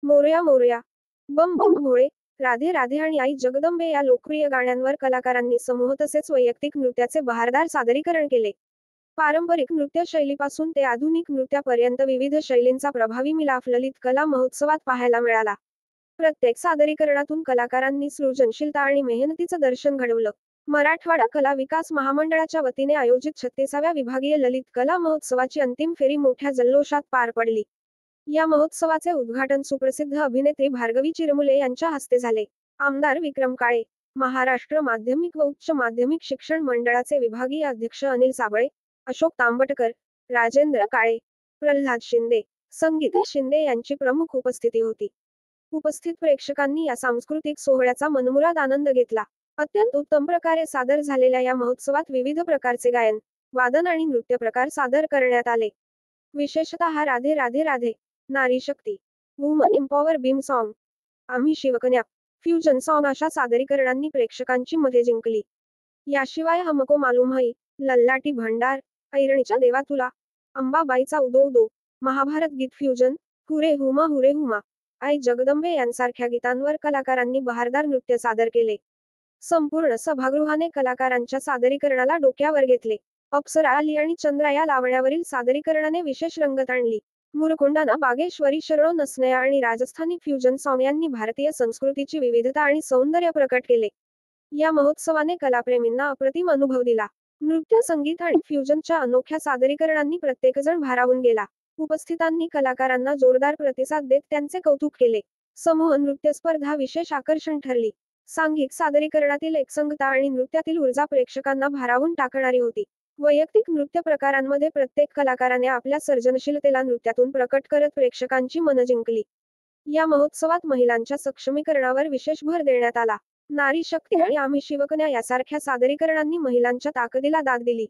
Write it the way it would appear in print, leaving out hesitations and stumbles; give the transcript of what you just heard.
मोरया मोरया, बम बम भोळे, राधे राधे आणि आई जगदंबे या लोकप्रिय गाण्यांवर कलाकारांनी समूह तसेच वैयक्तिक नृत्याचे बहारदार सादरीकरण केले. पारंपरिक नृत्य शैलीपासून ते आधुनिक नृत्यापर्यंत विविध शैलींचा प्रभावी मिलाफ ललित कला महोत्सवात पाहायला मिळाला. प्रत्येक सादरीकरणातून कलाकारांनी सृजनशीलता आणि मेहनतीचं दर्शन घडवलं. मराठवाडा कला विकास महामंडळाच्या वतीने आयोजित 36व्या विभागीय ललित कला महोत्सवाची अंतिम फेरी मोठ्या जल्लोषात पार पडली. या महोत्सवाचे उद्घाटन सुप्रसिद्ध अभिनेत्री भार्गवी चिरमुले यांच्या हस्ते झाले. आमदार विक्रम काळे, महाराष्ट्र माध्यमिक व उच्च माध्यमिक शिक्षण मंडळाचे विभागीय अध्यक्ष अनिल साबळे, अशोक तांबटकर, राजेंद्र काळे, प्रल्हाद शिंदे, संगीता शिंदे यांची प्रमुख उपस्थिती होती. उपस्थित प्रेक्षकांनी या सांस्कृतिक सोहळ्याचा मनमुराद आनंद घेतला. अत्यंत उत्तम प्रकारे सादर झालेल्या या महोत्सवात विविध प्रकारचे गायन, वादन आणि नृत्य प्रकार सादर करण्यात आले. विशेषतः राधे राधे राधे, नारी शक्ती, वुमन एम्पॉवर बीम सॉन्ग, आम्ही शिवकन्या, फ्युजन सॉन्ग अशा सादरीकरणांनी प्रेक्षकांची मते जिंकली. याशिवाय हमको मालूम है, लल्लाटी भंडार, ऐरणीच्या देवा तुला, अंबाबाईचा उदो उदो, महाभारत गीत फ्युजन, हुरे हुमा, आई जगदंबे यांसारख्या गीतांवर कलाकारांनी बहारदार नृत्य सादर केले. संपूर्ण सभागृहाने कलाकारांच्या सादरीकरणाला डोक्यावर घेतले. अप्सरा आली आणि चंद्रा या लावण्यावरील सादरीकरणाने विशेष रंगत आणली. मुरकुंडाना बागेश्वरी शरणो नसनया आणि राजस्थानी फ्युजन सॉन्ग यांनी भारतीय संस्कृतीची विविधता आणि सौंदर्य प्रकट केले. या महोत्सवाने कलाप्रेमींना अप्रतिम अनुभव दिला. नृत्य, संगीत आणि फ्युजनच्या अनोख्या सादरीकरणांनी प्रत्येकजण भारावून गेला. उपस्थितांनी कलाकारांना जोरदार प्रतिसाद देत त्यांचे कौतुक केले. समूह नृत्य स्पर्धा विशेष आकर्षण ठरली. सांघिक सादरीकरणातील एकसंगता आणि नृत्यातील ऊर्जा प्रेक्षकांना भारावून टाकणारी होती. वैयक्तिक नृत्य प्रकारांमध्ये प्रत्येक कलाकाराने आपल्या सर्जनशीलतेला नृत्यातून प्रकट करत प्रेक्षकांची मनं जिंकली. या महोत्सवात महिलांच्या सक्षमीकरणावर विशेष भर देण्यात आला. नारी शक्ती आणि आम्ही शिवकन्या यासारख्या सादरीकरणांनी महिलांच्या ताकदीला दाद दिली.